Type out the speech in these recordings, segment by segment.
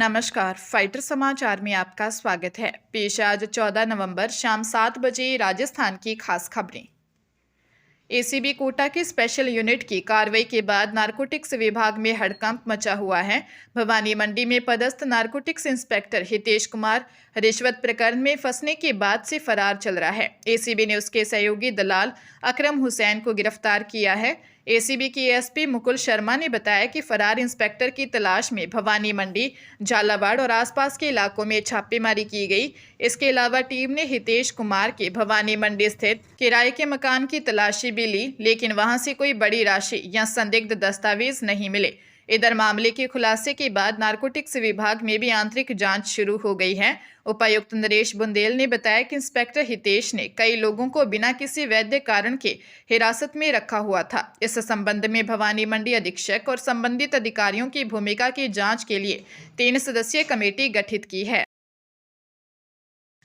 नमस्कार, फाइटर समाचार में आपका स्वागत है। पेश आज 14 नवंबर शाम 7 बजे राजस्थान की खास खबरें। एसीबी कोटा की स्पेशल यूनिट की कार्रवाई के बाद नारकोटिक्स विभाग में हड़कंप मचा हुआ है। भवानी मंडी में पदस्थ नारकोटिक्स इंस्पेक्टर हितेश कुमार रिश्वत प्रकरण में फंसने के बाद से फरार चल रहा है। एसीबी ने उसके सहयोगी दलाल अकरम हुसैन को गिरफ्तार किया है। एसीबी की एएसपी मुकुल शर्मा ने बताया कि फरार इंस्पेक्टर की तलाश में भवानी मंडी, झालावाड़ और आसपास के इलाकों में छापेमारी की गई। इसके अलावा टीम ने हितेश कुमार के भवानी मंडी स्थित किराए के मकान की तलाशी भी ली, लेकिन वहां से कोई बड़ी राशि या संदिग्ध दस्तावेज नहीं मिले। इधर मामले के खुलासे के बाद नारकोटिक्स विभाग में भी आंतरिक जांच शुरू हो गई है। उपायुक्त नरेश बुंदेल ने बताया कि इंस्पेक्टर हितेश ने कई लोगों को बिना किसी वैध कारण के हिरासत में रखा हुआ था। इस संबंध में भवानी मंडी अधीक्षक और संबंधित अधिकारियों की भूमिका की जांच के लिए 3 सदस्यीय कमेटी गठित की है।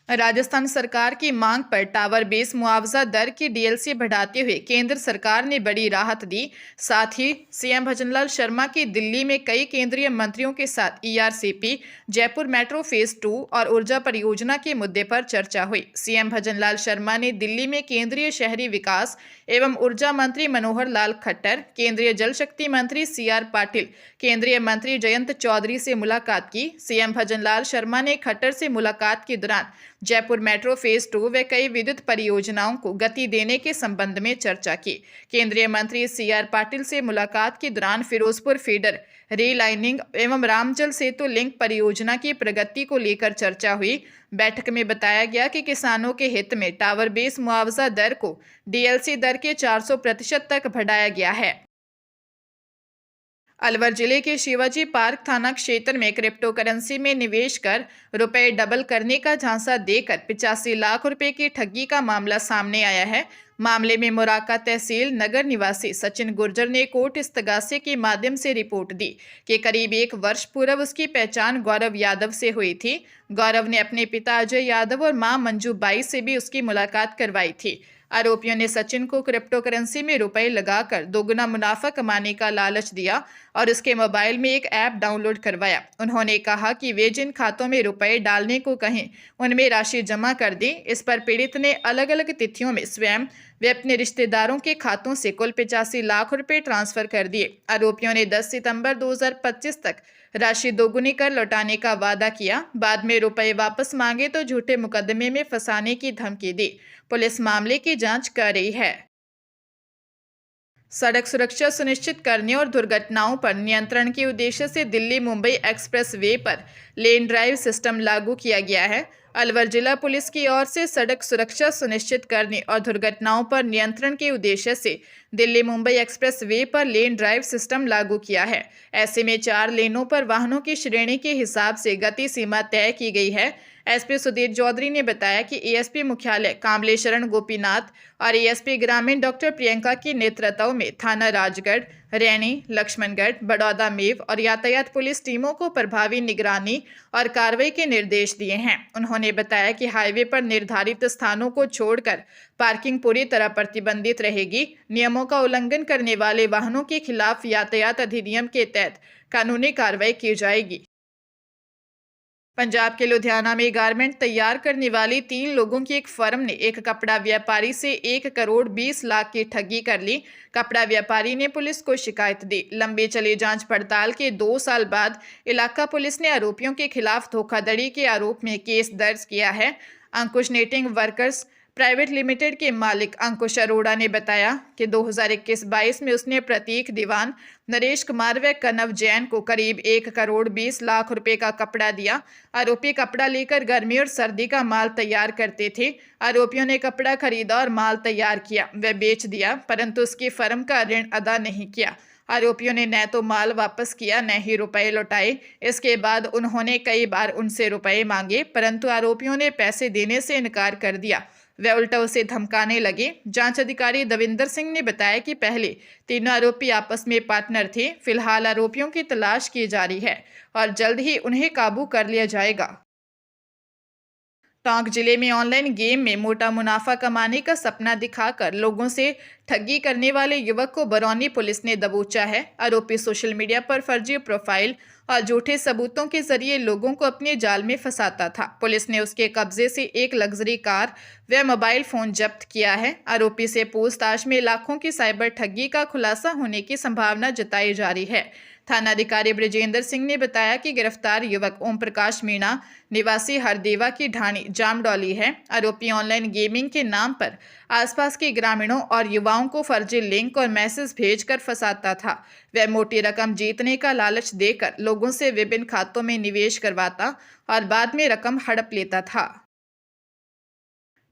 राजस्थान सरकार की मांग पर टावर बेस मुआवजा दर की डीएलसी बढ़ाते हुए केंद्र सरकार ने बड़ी राहत दी। साथ ही सीएम भजनलाल शर्मा की दिल्ली में कई केंद्रीय मंत्रियों के साथ ईआरसीपी, जयपुर मेट्रो फेज 2 और ऊर्जा परियोजना के मुद्दे पर चर्चा हुई। सीएम भजनलाल शर्मा ने दिल्ली में केंद्रीय शहरी विकास एवं ऊर्जा मंत्री मनोहर लाल खट्टर, केंद्रीय जल शक्ति मंत्री सीआर पाटिल, केंद्रीय मंत्री जयंत चौधरी से मुलाकात की। सीएम भजनलाल शर्मा ने खट्टर से मुलाकात के दौरान जयपुर मेट्रो फेज 2 व कई विद्युत परियोजनाओं को गति देने के संबंध में चर्चा की। केंद्रीय मंत्री सीआर पाटिल से मुलाकात के दौरान फिरोजपुर फीडर रीलाइनिंग एवं रामजल सेतु लिंक परियोजना की प्रगति को लेकर चर्चा हुई। बैठक में बताया गया कि किसानों के हित में टावर बेस मुआवजा दर को डीएलसी दर के 400% तक बढ़ाया गया है। अलवर जिले के शिवाजी पार्क थाना क्षेत्र में क्रिप्टो करेंसी में निवेश कर रुपए डबल करने का झांसा देकर 85 लाख रुपए की ठगी का मामला सामने आया है। मामले में मोराका तहसील नगर निवासी सचिन गुर्जर ने कोर्ट इस्तगासे के माध्यम से रिपोर्ट दी कि करीब 1 वर्ष पूर्व उसकी पहचान गौरव यादव से हुई थी। गौरव ने अपने पिता अजय यादव और मां मंजू बाई से भी उसकी मुलाकात करवाई थी। आरोपियों ने सचिन को क्रिप्टो करेंसी में रुपए लगाकर दोगुना मुनाफा कमाने का लालच दिया और उसके मोबाइल में एक ऐप डाउनलोड करवाया। उन्होंने कहा कि वे जिन खातों में रुपए डालने को कहें उनमें राशि जमा कर दी। इस पर पीड़ित ने अलग अलग तिथियों में स्वयं वे अपने रिश्तेदारों के खातों से कुल 85 लाख रुपए ट्रांसफर कर दिए। आरोपियों ने 10 सितंबर 2025 तक राशि दोगुनी कर लौटाने का वादा किया। बाद में रुपए वापस मांगे तो झूठे मुकदमे में फंसाने की धमकी दी। पुलिस मामले की जांच कर रही है। सड़क सुरक्षा सुनिश्चित करने और दुर्घटनाओं पर नियंत्रण के उद्देश्य से दिल्ली मुंबई एक्सप्रेस वे पर लेन ड्राइव सिस्टम लागू किया गया है। अलवर जिला पुलिस की ओर से सड़क सुरक्षा सुनिश्चित करने और दुर्घटनाओं पर नियंत्रण के उद्देश्य से दिल्ली मुंबई एक्सप्रेस वे पर लेन ड्राइव सिस्टम लागू किया है। ऐसे में 4 लेनों पर वाहनों की श्रेणी के हिसाब से गति सीमा तय की गई है। एसपी सुधीर चौधरी ने बताया कि एएसपी मुख्यालय कामले शरण गोपीनाथ और एएसपी ग्रामीण डॉक्टर प्रियंका की नेतृत्व में थाना राजगढ़, रैनी, लक्ष्मणगढ़, बड़ौदा मेव और यातायात पुलिस टीमों को प्रभावी निगरानी और कार्रवाई के निर्देश दिए हैं। उन्होंने बताया कि हाईवे पर निर्धारित स्थानों को छोड़कर पार्किंग पूरी तरह प्रतिबंधित रहेगी। नियमों का उल्लंघन करने वाले वाहनों के खिलाफ यातायात अधिनियम के तहत कानूनी कार्रवाई की जाएगी। पंजाब के लुधियाना में गारमेंट तैयार करने वाली 3 लोगों की एक फर्म ने एक कपड़ा व्यापारी से 1 करोड़ 20 लाख की ठगी कर ली। कपड़ा व्यापारी ने पुलिस को शिकायत दी। लंबी चली जांच पड़ताल के 2 साल बाद इलाका पुलिस ने आरोपियों के खिलाफ धोखाधड़ी के आरोप में केस दर्ज किया है। अंकुश नेटिंग वर्कर्स प्राइवेट लिमिटेड के मालिक अंकुश अरोड़ा ने बताया कि 2021-22 में उसने प्रतीक दीवान, नरेश कुमार व कनव जैन को करीब 1 करोड़ 20 लाख रुपए का कपड़ा दिया। आरोपी कपड़ा लेकर गर्मी और सर्दी का माल तैयार करते थे। आरोपियों ने कपड़ा खरीदा और माल तैयार किया व बेच दिया, परंतु उसकी फर्म का ऋण अदा नहीं किया। आरोपियों ने न तो माल वापस किया न ही रुपए लौटाए। इसके बाद उन्होंने कई बार उनसे रुपए मांगे, परंतु आरोपियों ने पैसे देने से इनकार कर दिया। वे उल्टा उसे धमकाने लगे। जांच अधिकारी दविंदर सिंह ने बताया कि पहले तीनों आरोपी आपस में पार्टनर थे। फिलहाल आरोपियों की तलाश की जा रही है और जल्द ही उन्हें काबू कर लिया जाएगा। टोंक जिले में ऑनलाइन गेम में मोटा मुनाफा कमाने का सपना दिखाकर लोगों से ठगी करने वाले युवक को बरौनी पुलिस ने दबोचा है। आरोपी सोशल मीडिया पर फर्जी प्रोफाइल और झूठे सबूतों के जरिए लोगों को अपने जाल में फंसाता था। पुलिस ने उसके कब्जे से एक लग्जरी कार व मोबाइल फोन जब्त किया है। आरोपी से पूछताछ में लाखों की साइबर ठगी का खुलासा होने की संभावना जताई जा रही है। थानाधिकारी ब्रजेंद्र सिंह ने बताया कि गिरफ्तार युवक ओम प्रकाश मीणा निवासी हरदेवा की ढाणी जामडौली है। आरोपी ऑनलाइन गेमिंग के नाम पर आसपास के ग्रामीणों और युवाओं को फर्जी लिंक और मैसेज भेजकर फंसाता था। वह मोटी रकम जीतने का लालच देकर लोगों से विभिन्न खातों में निवेश करवाता और बाद में रकम हड़प लेता था।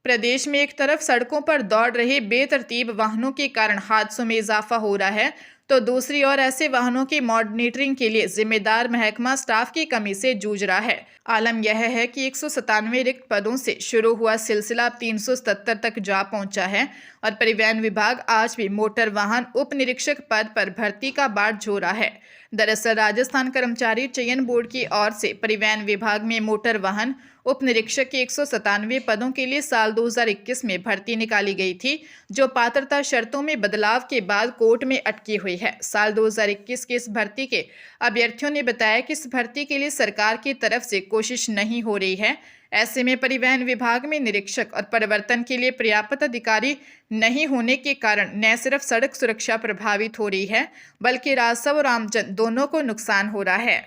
प्रदेश में एक तरफ सड़कों पर दौड़ रहे बेतरतीब वाहनों के कारण हादसों में इजाफा हो रहा है, तो दूसरी ओर ऐसे वाहनों की मॉनिटरिंग के लिए जिम्मेदार महकमा स्टाफ की कमी से जूझ रहा है। आलम यह है कि 197 रिक्त पदों से शुरू हुआ सिलसिला अब 377 तक जा पहुंचा है और परिवहन विभाग आज भी मोटर वाहन उप निरीक्षक पद पर भर्ती का बाट झो रहा है। दरअसल राजस्थान कर्मचारी चयन बोर्ड की ओर से परिवहन विभाग में मोटर वाहन उप निरीक्षक के 197 पदों के लिए साल 2021 में भर्ती निकाली गई थी, जो पात्रता शर्तों में बदलाव के बाद कोर्ट में अटकी हुई है। साल 2021 की इस भर्ती के अभ्यर्थियों ने बताया कि इस भर्ती के लिए सरकार की तरफ से कोशिश नहीं हो रही है। ऐसे में परिवहन विभाग में निरीक्षक और परिवर्तन के लिए पर्याप्त अधिकारी नहीं होने के कारण न सिर्फ सड़क सुरक्षा प्रभावित हो रही है, बल्कि राजस्व और आमजन दोनों को नुकसान हो रहा है।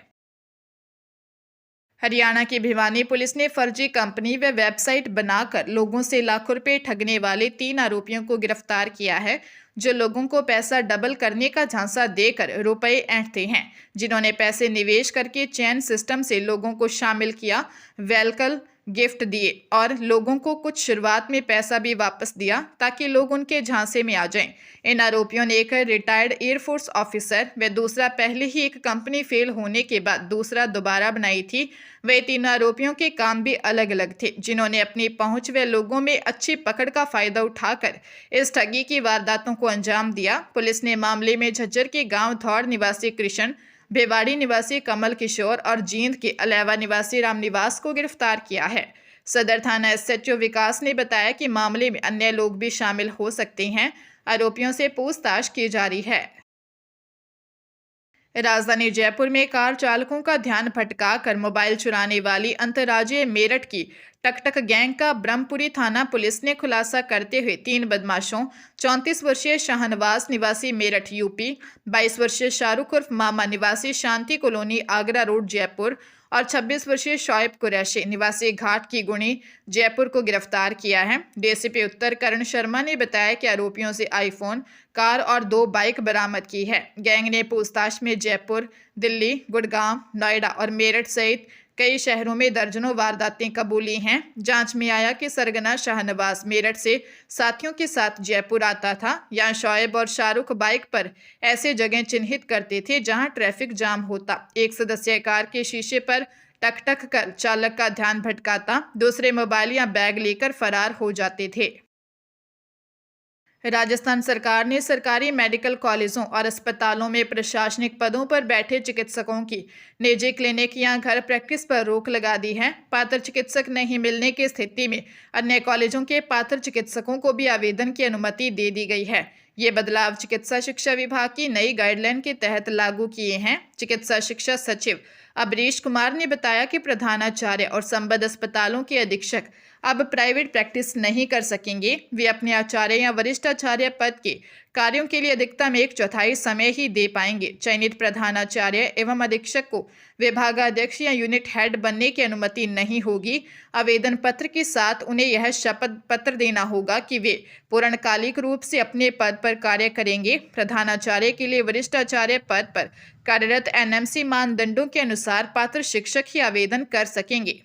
हरियाणा की भिवानी पुलिस ने फर्जी कंपनी व वेबसाइट बनाकर लोगों से लाखों रुपए ठगने वाले 3 आरोपियों को गिरफ्तार किया है, जो लोगों को पैसा डबल करने का झांसा देकर रुपए ऐंठते हैं। जिन्होंने पैसे निवेश करके चैन सिस्टम से लोगों को शामिल किया, वेलकम गिफ्ट दिए और लोगों को कुछ शुरुआत में पैसा भी वापस दिया ताकि लोग उनके झांसे में आ जाएं। इन आरोपियों ने एक रिटायर्ड एयरफोर्स ऑफिसर व दूसरा पहले ही एक कंपनी फेल होने के बाद दूसरा दोबारा बनाई थी। वे 3 आरोपियों के काम भी अलग अलग थे, जिन्होंने अपनी पहुंच व लोगों में अच्छी पकड़ का फायदा उठाकर इस ठगी की वारदातों को अंजाम दिया। पुलिस ने मामले में झज्जर के गांव धौड़ निवासी कृष्ण, भिवाड़ी निवासी कमल किशोर और जींद के अलेवा निवासी रामनिवास को गिरफ्तार किया है। सदर थाना एसएचओ विकास ने बताया कि मामले में अन्य लोग भी शामिल हो सकते हैं। आरोपियों से पूछताछ की जा रही है। राजधानी जयपुर में कार चालकों का ध्यान भटकाकर मोबाइल चुराने वाली अंतर्राज्यीय मेरठ की टकटक गैंग का ब्रह्मपुरी थाना पुलिस ने खुलासा करते हुए 3 बदमाशों 34 वर्षीय शाहनवाज निवासी मेरठ यूपी, 22 वर्षीय शाहरुख उर्फ मामा निवासी शांति कॉलोनी आगरा रोड जयपुर और 26 वर्षीय शोएब कुरैशी निवासी घाट की गुणी जयपुर को गिरफ्तार किया है। डीएसपी उत्तर करण शर्मा ने बताया कि आरोपियों से आईफोन, कार और 2 बाइक बरामद की है। गैंग ने पूछताछ में जयपुर, दिल्ली, गुड़गांव, नोएडा और मेरठ सहित कई शहरों में दर्जनों वारदातें कबूली हैं। जांच में आया कि सरगना शाहनवाज मेरठ से साथियों के साथ जयपुर आता था। यहाँ शोएब और शाहरुख बाइक पर ऐसे जगह चिन्हित करते थे जहां ट्रैफिक जाम होता, एक सदस्यीय कार के शीशे पर टक कर चालक का ध्यान भटकाता, दूसरे मोबाइल या बैग लेकर फरार हो जाते थे। राजस्थान सरकार ने सरकारी मेडिकल कॉलेजों और अस्पतालों में प्रशासनिक पदों पर बैठे चिकित्सकों की निजी क्लिनिक या घर प्रैक्टिस पर रोक लगा दी है। पात्र चिकित्सक नहीं मिलने की स्थिति में अन्य कॉलेजों के पात्र चिकित्सकों को भी आवेदन की अनुमति दे दी गई है। ये बदलाव चिकित्सा शिक्षा विभाग की नई गाइडलाइन के तहत लागू किए हैं। चिकित्सा शिक्षा सचिव अबरीश कुमार ने बताया कि प्रधानाचार्य और संबद्ध अस्पतालों के अधीक्षक अब प्राइवेट प्रैक्टिस नहीं कर सकेंगे। वे अपने आचार्य या वरिष्ठ आचार्य पद के कार्यों के लिए अधिकतम 1/4 समय ही दे पाएंगे। चयनित प्रधानाचार्य एवं अधीक्षक को विभागाध्यक्ष या यूनिट हेड बनने की अनुमति नहीं होगी। आवेदन पत्र के साथ उन्हें यह शपथ पत्र देना होगा कि वे पूर्णकालिक रूप से अपने पद पर कार्य करेंगे। प्रधानाचार्य के लिए वरिष्ठ आचार्य पद पर कार्यरत एनएमसी मानदंडों के अनुसार पात्र शिक्षक ही आवेदन कर सकेंगे।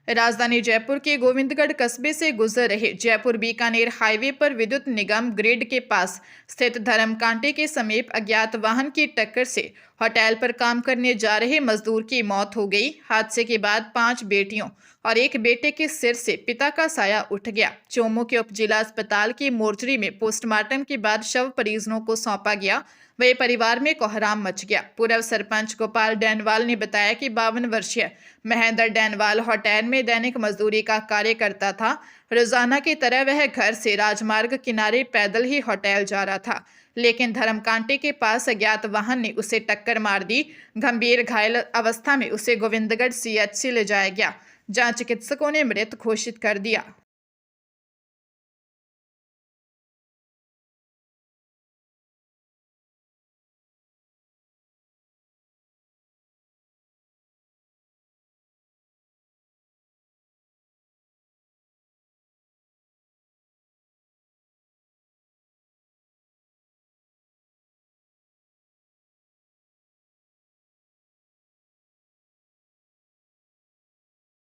राजधानी जयपुर के गोविंदगढ़ कस्बे से गुजर रहे जयपुर बीकानेर हाईवे पर विद्युत निगम ग्रिड के पास स्थित धर्मकांटे के समीप अज्ञात वाहन की टक्कर से होटल पर काम करने जा रहे मजदूर की मौत हो गई। हादसे के बाद 5 बेटियों और एक बेटे के सिर से पिता का साया उठ गया। चोमू के उप जिला अस्पताल की मोर्चरी में पोस्टमार्टम के बाद शव परिजनों को सौंपा गया। वही परिवार में कोहराम मच गया। पूर्व सरपंच गोपाल डैनवाल ने बताया कि 52 वर्षीय महेंद्र डैनवाल होटल में दैनिक मजदूरी का कार्य करता था। रोजाना की तरह वह घर से राजमार्ग किनारे पैदल ही होटल जा रहा था, लेकिन धर्मकांटे के पास अज्ञात वाहन ने उसे टक्कर मार दी। गंभीर घायल अवस्था में उसे गोविंदगढ़ सीएचसी ले जाया गया, जहां चिकित्सकों ने मृत घोषित कर दिया।